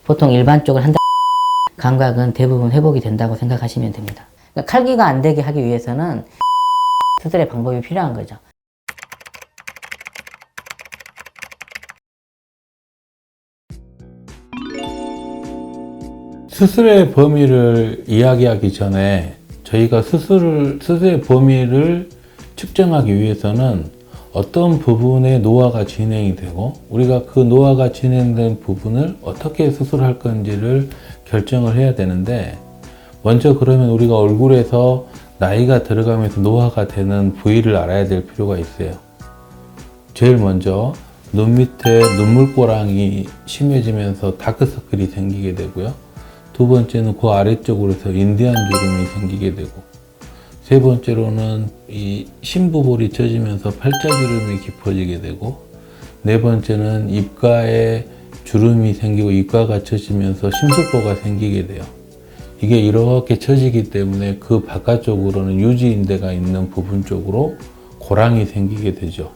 보통 일반적으로 한 달 감각은 대부분 회복이 된다고 생각하시면 됩니다. 그러니까 칼기가 안 되게 하기 위해서는 수술의 방법이 필요한 거죠. 수술의 범위를 이야기하기 전에 저희가 수술의 범위를 측정하기 위해서는 어떤 부분의 노화가 진행이 되고 우리가 그 노화가 진행된 부분을 어떻게 수술할 건지를 결정을 해야 되는데, 먼저 그러면 우리가 얼굴에서 나이가 들어가면서 노화가 되는 부위를 알아야 될 필요가 있어요. 제일 먼저 눈 밑에 눈물고랑이 심해지면서 다크서클이 생기게 되고요. 두 번째는 그 아래쪽으로 해서 인디안 주름이 생기게 되고, 세 번째로는 이 심부볼이 젖으면서 팔자주름이 깊어지게 되고, 네 번째는 입가에 주름이 생기고 입가가 젖으면서 심술보가 생기게 돼요. 이게 이렇게 젖이기 때문에 그 바깥쪽으로는 유지인대가 있는 부분 쪽으로 고랑이 생기게 되죠.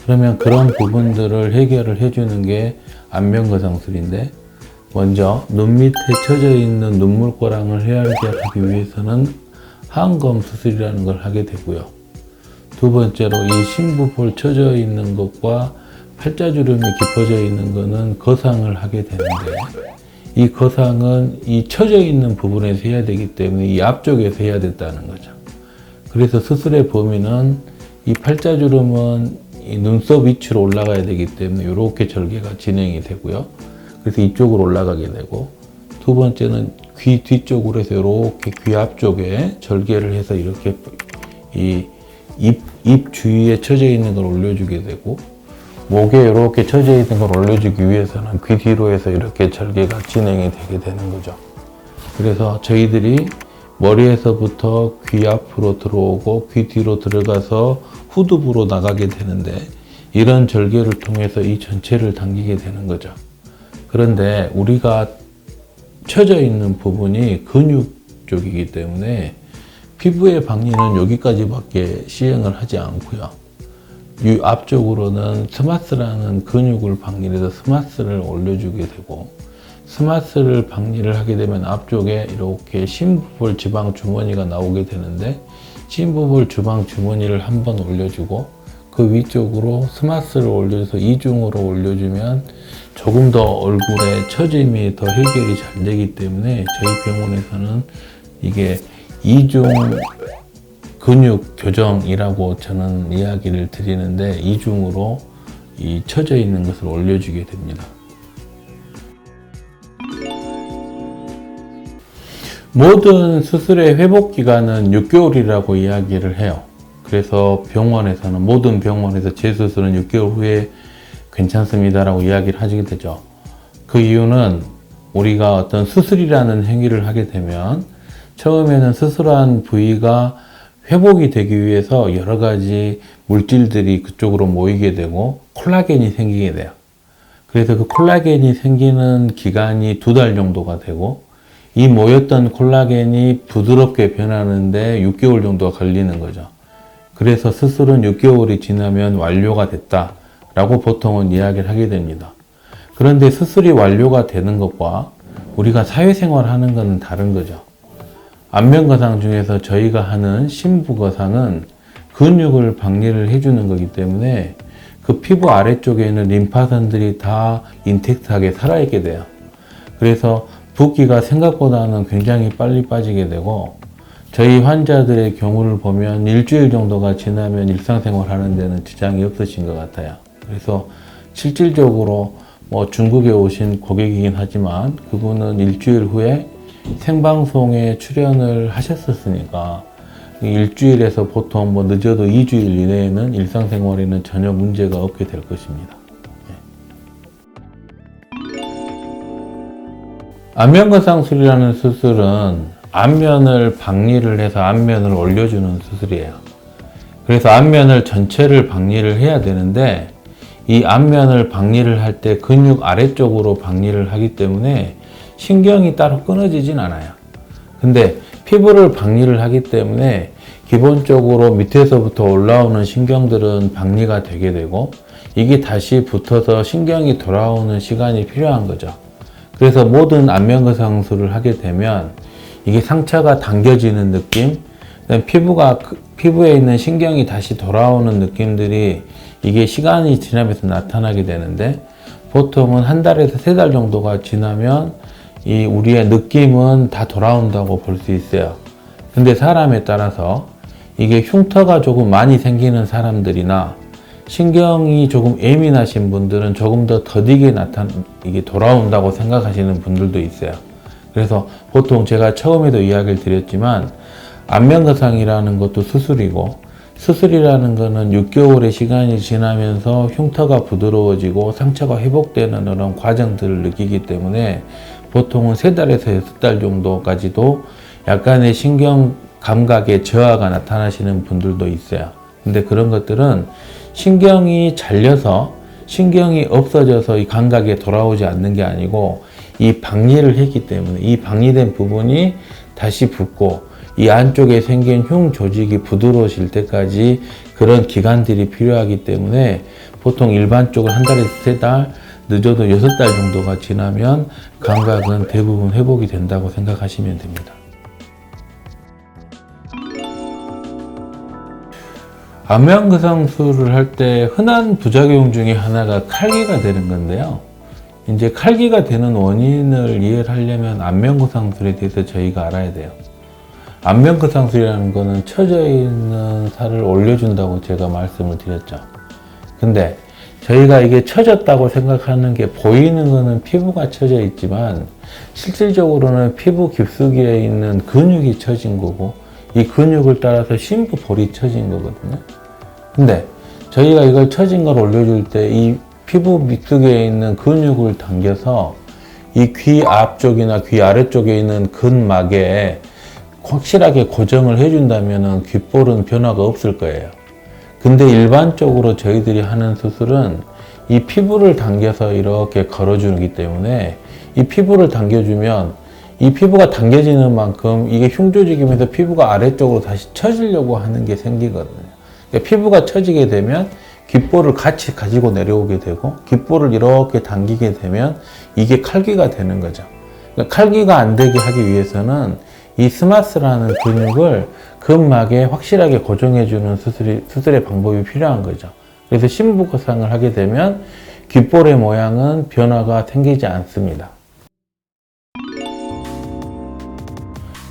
그러면 그런 부분들을 해결을 해주는 게 안면거상술인데, 먼저 눈 밑에 처져 있는 눈물고랑을 해결하기 위해서는 하안검 수술이라는 걸 하게 되고요. 두 번째로 이 심부볼 처져 있는 것과 팔자주름이 깊어져 있는 것은 거상을 하게 되는데, 이 거상은 이 처져 있는 부분에서 해야 되기 때문에 이 앞쪽에서 해야 된다는 거죠. 그래서 수술의 범위는 이 팔자주름은 이 눈썹 위치로 올라가야 되기 때문에 이렇게 절개가 진행이 되고요. 그래서 이쪽으로 올라가게 되고, 두 번째는 귀 뒤쪽으로 해서 이렇게 귀 앞쪽에 절개를 해서 이렇게 이 입 주위에 처져 있는 걸 올려주게 되고, 목에 이렇게 처져 있는 걸 올려주기 위해서는 귀 뒤로 해서 이렇게 절개가 진행이 되게 되는 거죠. 그래서 저희들이 머리에서부터 귀 앞으로 들어오고 귀 뒤로 들어가서 후두부로 나가게 되는데, 이런 절개를 통해서 이 전체를 당기게 되는 거죠. 그런데 우리가 처져 있는 부분이 근육 쪽이기 때문에 피부의 박리는 여기까지밖에 시행을 하지 않고요. 이 앞쪽으로는 스마스라는 근육을 박리해서 스마스를 올려주게 되고, 스마스를 박리를 하게 되면 앞쪽에 이렇게 심부볼 지방 주머니가 나오게 되는데, 심부볼 지방 주머니를 한번 올려주고 그 위쪽으로 스마스를 올려서 이중으로 올려주면 조금 더 얼굴에 처짐이 더 해결이 잘 되기 때문에 저희 병원에서는 이게 이중 근육 교정이라고 저는 이야기를 드리는데, 이중으로 이 처져 있는 것을 올려주게 됩니다. 모든 수술의 회복 기간은 6개월이라고 이야기를 해요. 그래서 병원에서는, 모든 병원에서 재수술은 6개월 후에 괜찮습니다라고 이야기를 하시게 되죠. 그 이유는 우리가 어떤 수술이라는 행위를 하게 되면 처음에는 수술한 부위가 회복이 되기 위해서 여러 가지 물질들이 그쪽으로 모이게 되고 콜라겐이 생기게 돼요. 그래서 그 콜라겐이 생기는 기간이 2달 정도가 되고, 이 모였던 콜라겐이 부드럽게 변하는데 6개월 정도가 걸리는 거죠. 그래서 수술은 6개월이 지나면 완료가 됐다 라고 보통은 이야기를 하게 됩니다. 그런데 수술이 완료가 되는 것과 우리가 사회생활 하는 것은 다른 거죠. 안면거상 중에서 저희가 하는 심부거상은 근육을 박리를 해주는 거기 때문에 그 피부 아래쪽에 있는 림파선들이 다 인택트하게 살아있게 돼요. 그래서 붓기가 생각보다는 굉장히 빨리 빠지게 되고, 저희 환자들의 경우를 보면 일주일 정도가 지나면 일상생활 하는 데는 지장이 없으신 것 같아요. 그래서 실질적으로 중국에 오신 고객이긴 하지만 그분은 일주일 후에 생방송에 출연을 하셨었으니까 일주일에서 보통 늦어도 2주일 이내에는 일상생활에는 전혀 문제가 없게 될 것입니다. 안면거상술이라는 수술은 안면을 박리를 해서 안면을 올려주는 수술이에요. 그래서 안면을 전체를 박리를 해야 되는데, 이 안면을 박리를 할 때 근육 아래쪽으로 박리를 하기 때문에 신경이 따로 끊어지진 않아요. 근데 피부를 박리를 하기 때문에 기본적으로 밑에서부터 올라오는 신경들은 박리가 되게 되고, 이게 다시 붙어서 신경이 돌아오는 시간이 필요한 거죠. 그래서 모든 안면거상술을 하게 되면 이게 상처가 당겨지는 느낌, 그다음에 피부에 있는 신경이 다시 돌아오는 느낌들이 이게 시간이 지나면서 나타나게 되는데, 보통은 한 달에서 3달 정도가 지나면 이 우리의 느낌은 다 돌아온다고 볼 수 있어요. 근데 사람에 따라서 이게 흉터가 조금 많이 생기는 사람들이나 신경이 조금 예민하신 분들은 조금 더 더디게 이게 돌아온다고 생각하시는 분들도 있어요. 그래서 보통 제가 처음에도 이야기를 드렸지만, 안면거상이라는 것도 수술이고, 수술이라는 거는 6개월의 시간이 지나면서 흉터가 부드러워지고 상처가 회복되는 그런 과정들을 느끼기 때문에 보통은 3달에서 6달 정도까지도 약간의 신경 감각의 저하가 나타나시는 분들도 있어요. 근데 그런 것들은 신경이 잘려서, 신경이 없어져서 이 감각에 돌아오지 않는 게 아니고, 이 박리를 했기 때문에 이 박리된 부분이 다시 붓고 이 안쪽에 생긴 흉 조직이 부드러워질 때까지 그런 기간들이 필요하기 때문에 보통 일반적으로 한 달에서 3달, 늦어도 6달 정도가 지나면 감각은 대부분 회복이 된다고 생각하시면 됩니다. 안면거상술을 할 때 흔한 부작용 중에 하나가 칼기가 되는 건데요. 이제 칼기가 되는 원인을 이해를 하려면 안면거상술에 대해서 저희가 알아야 돼요. 안면거상술이라는 거는 처져 있는 살을 올려준다고 제가 말씀을 드렸죠. 근데 저희가 이게 처졌다고 생각하는 게, 보이는 거는 피부가 처져 있지만 실질적으로는 피부 깊숙이에 있는 근육이 처진 거고, 이 근육을 따라서 심부 볼이 처진 거거든요. 근데 저희가 이걸 처진 걸 올려줄 때 이 피부 밑쪽에 있는 근육을 당겨서 이 귀 앞쪽이나 귀 아래쪽에 있는 근막에 확실하게 고정을 해준다면 귓볼은 변화가 없을 거예요. 근데 일반적으로 저희들이 하는 수술은 이 피부를 당겨서 이렇게 걸어주기 때문에, 이 피부를 당겨주면 이 피부가 당겨지는 만큼 이게 흉조직이면서 피부가 아래쪽으로 다시 처지려고 하는 게 생기거든요. 그러니까 피부가 처지게 되면 귓볼을 같이 가지고 내려오게 되고, 귓볼을 이렇게 당기게 되면 이게 칼기가 되는 거죠. 그러니까 칼기가 안 되게 하기 위해서는 이 스마스라는 근육을 근막에 확실하게 고정해주는 수술의 방법이 필요한 거죠. 그래서 심부거상을 하게 되면 귓볼의 모양은 변화가 생기지 않습니다.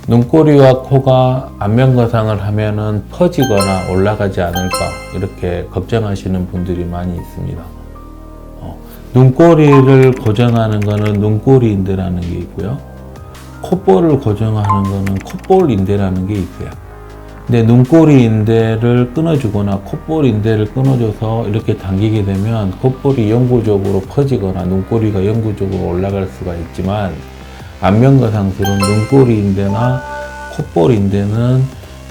눈꼬리와 코가 안면거상을 하면은 퍼지거나 올라가지 않을까, 이렇게 걱정하시는 분들이 많이 있습니다. 눈꼬리를 고정하는 거는 눈꼬리 인대라는 게 있고요. 콧볼을 고정하는 거는 콧볼 인대라는 게 있어요. 근데 눈꼬리 인대를 끊어주거나 콧볼 인대를 끊어줘서 이렇게 당기게 되면 콧볼이 영구적으로 퍼지거나 눈꼬리가 영구적으로 올라갈 수가 있지만, 안면거상술은 눈꼬리 인대나 콧볼 인대는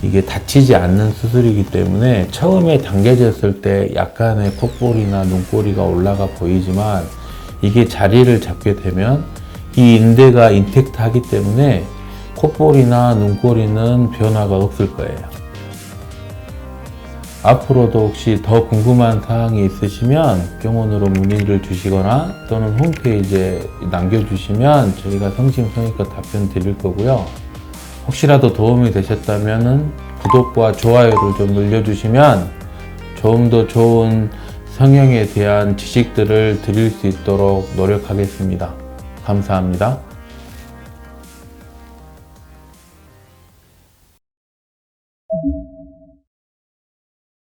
이게 다치지 않는 수술이기 때문에 처음에 당겨졌을 때 약간의 콧볼이나 눈꼬리가 올라가 보이지만, 이게 자리를 잡게 되면 이 인대가 인택트 하기 때문에 콧볼이나 눈꼬리는 변화가 없을 거예요. 앞으로도 혹시 더 궁금한 사항이 있으시면 병원으로 문의를 주시거나 또는 홈페이지에 남겨주시면 저희가 성심성의껏 답변 드릴 거고요. 혹시라도 도움이 되셨다면 구독과 좋아요를 좀 눌러주시면 좀 더 좋은 성형에 대한 지식들을 드릴 수 있도록 노력하겠습니다. 감사합니다.